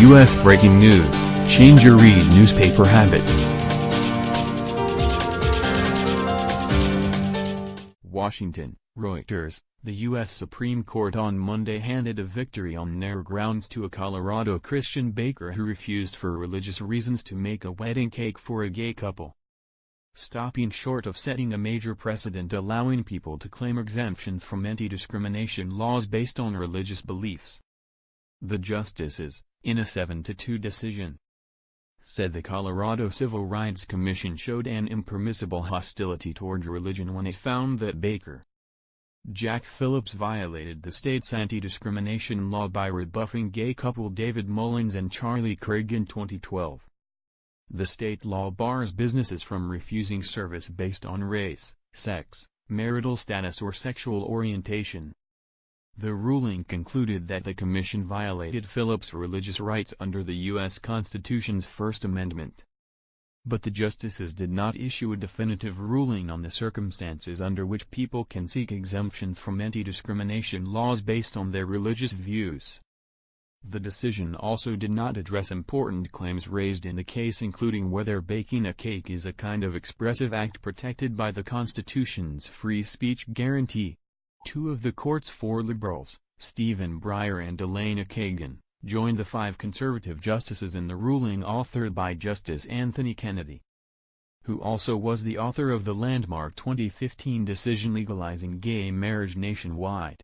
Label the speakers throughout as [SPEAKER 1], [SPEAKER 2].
[SPEAKER 1] U.S. breaking news, change your read newspaper habit. Washington, Reuters. The U.S. Supreme Court on Monday handed a victory on narrow grounds to a Colorado Christian baker who refused for religious reasons to make a wedding cake for a gay couple, stopping short of setting a major precedent allowing people to claim exemptions from anti-discrimination laws based on religious beliefs. The justices, in a 7-2 decision, said the Colorado Civil Rights Commission showed an impermissible hostility toward religion when it found that baker Jack Phillips violated the state's anti-discrimination law by rebuffing gay couple David Mullins and Charlie Craig in 2012. The state law bars businesses from refusing service based on race, sex, marital status or sexual orientation. The ruling concluded that the commission violated Phillips' religious rights under the U.S. Constitution's First Amendment. But the justices did not issue a definitive ruling on the circumstances under which people can seek exemptions from anti-discrimination laws based on their religious views. The decision also did not address important claims raised in the case, including whether baking a cake is a kind of expressive act protected by the Constitution's free speech guarantee. Two of the court's four liberals, Stephen Breyer and Elena Kagan, joined the five conservative justices in the ruling authored by Justice Anthony Kennedy, who also was the author of the landmark 2015 decision legalizing gay marriage nationwide.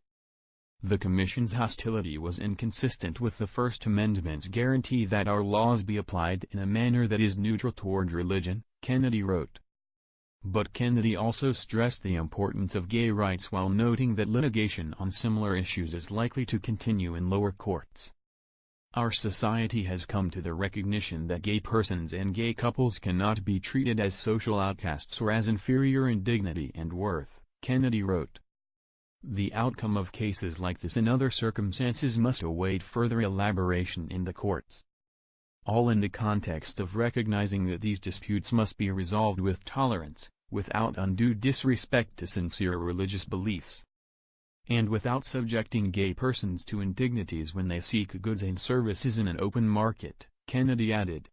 [SPEAKER 1] The commission's hostility was inconsistent with the First Amendment's guarantee that our laws be applied in a manner that is neutral toward religion, Kennedy wrote. But Kennedy also stressed the importance of gay rights while noting that litigation on similar issues is likely to continue in lower courts. Our society has come to the recognition that gay persons and gay couples cannot be treated as social outcasts or as inferior in dignity and worth, Kennedy wrote. The outcome of cases like this in other circumstances must await further elaboration in the courts. All in the context of recognizing that these disputes must be resolved with tolerance, without undue disrespect to sincere religious beliefs, and without subjecting gay persons to indignities when they seek goods and services in an open market, Kennedy added.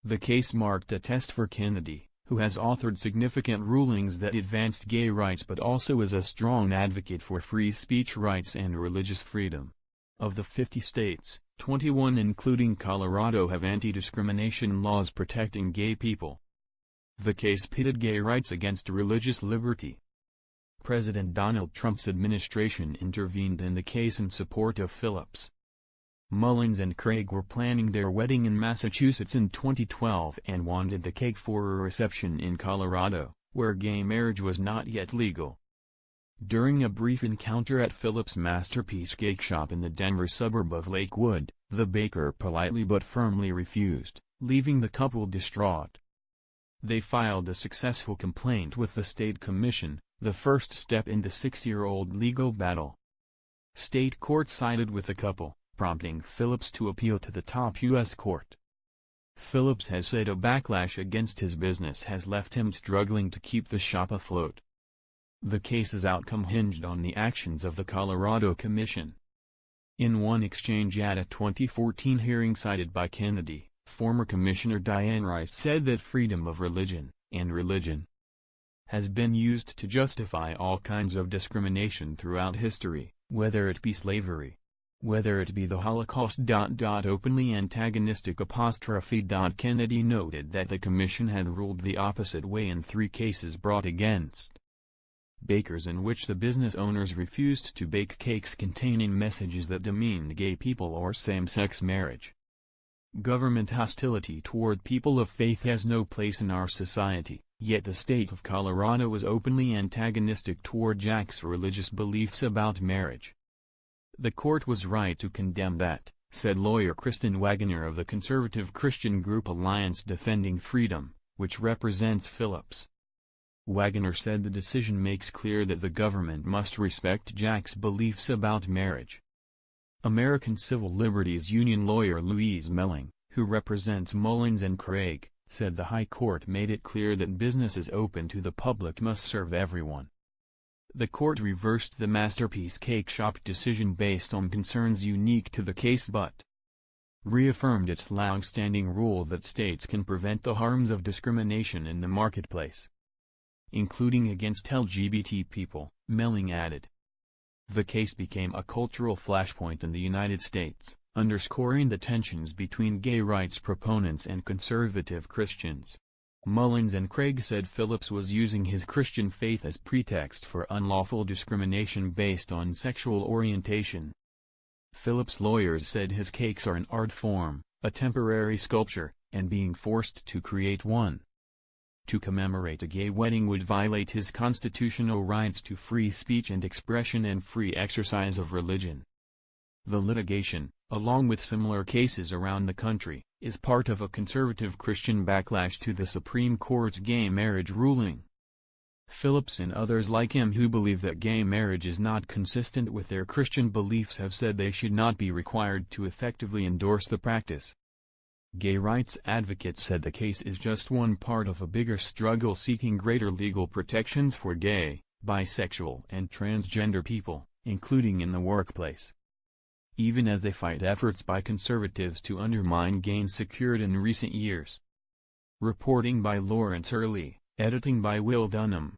[SPEAKER 1] The case marked a test for Kennedy, who has authored significant rulings that advanced gay rights but also is a strong advocate for free speech rights and religious freedom. Of the 50 states, 21 including Colorado have anti-discrimination laws protecting gay people. The case pitted gay rights against religious liberty. President Donald Trump's administration intervened in the case in support of Phillips. Mullins and Craig were planning their wedding in Massachusetts in 2012 and wanted the cake for a reception in Colorado, where gay marriage was not yet legal. During a brief encounter at Phillips' Masterpiece Cake Shop in the Denver suburb of Lakewood, the baker politely but firmly refused, leaving the couple distraught. They filed a successful complaint with the state commission, the first step in the 6-year-old legal battle. State court sided with the couple, prompting Phillips to appeal to the top U.S. court. Phillips has said a backlash against his business has left him struggling to keep the shop afloat. The case's outcome hinged on the actions of the Colorado Commission. In one exchange at a 2014 hearing cited by Kennedy, former Commissioner Dianne Rice said that freedom of religion, and religion, has been used to justify all kinds of discrimination throughout history, whether it be slavery, whether it be the Holocaust. Openly antagonistic apostrophe. Kennedy noted that the commission had ruled the opposite way in 3 cases brought against bakers in which the business owners refused to bake cakes containing messages that demeaned gay people or same-sex marriage. Government hostility toward people of faith has no place in our society, yet the state of Colorado was openly antagonistic toward Jack's religious beliefs about marriage. The court was right to condemn that, said lawyer Kristen Wagner of the conservative Christian group Alliance Defending Freedom, which represents Phillips. Wagner said the decision makes clear that the government must respect Jack's beliefs about marriage. American Civil Liberties Union lawyer Louise Melling, who represents Mullins and Craig, said the High Court made it clear that businesses open to the public must serve everyone. The court reversed the Masterpiece Cake Shop decision based on concerns unique to the case but reaffirmed its long-standing rule that states can prevent the harms of discrimination in the marketplace, including against LGBT people, Mullins added. The case became a cultural flashpoint in the United States, underscoring the tensions between gay rights proponents and conservative Christians. Mullins and Craig said Phillips was using his Christian faith as pretext for unlawful discrimination based on sexual orientation. Phillips' lawyers said his cakes are an art form, a temporary sculpture, and being forced to create one to commemorate a gay wedding would violate his constitutional rights to free speech and expression and free exercise of religion. The litigation, along with similar cases around the country, is part of a conservative Christian backlash to the Supreme Court's gay marriage ruling. Phillips and others like him who believe that gay marriage is not consistent with their Christian beliefs have said they should not be required to effectively endorse the practice. Gay rights advocates said the case is just one part of a bigger struggle seeking greater legal protections for gay, bisexual and transgender people, including in the workplace, even as they fight efforts by conservatives to undermine gains secured in recent years. Reporting by Lawrence Early, editing by Will Dunham.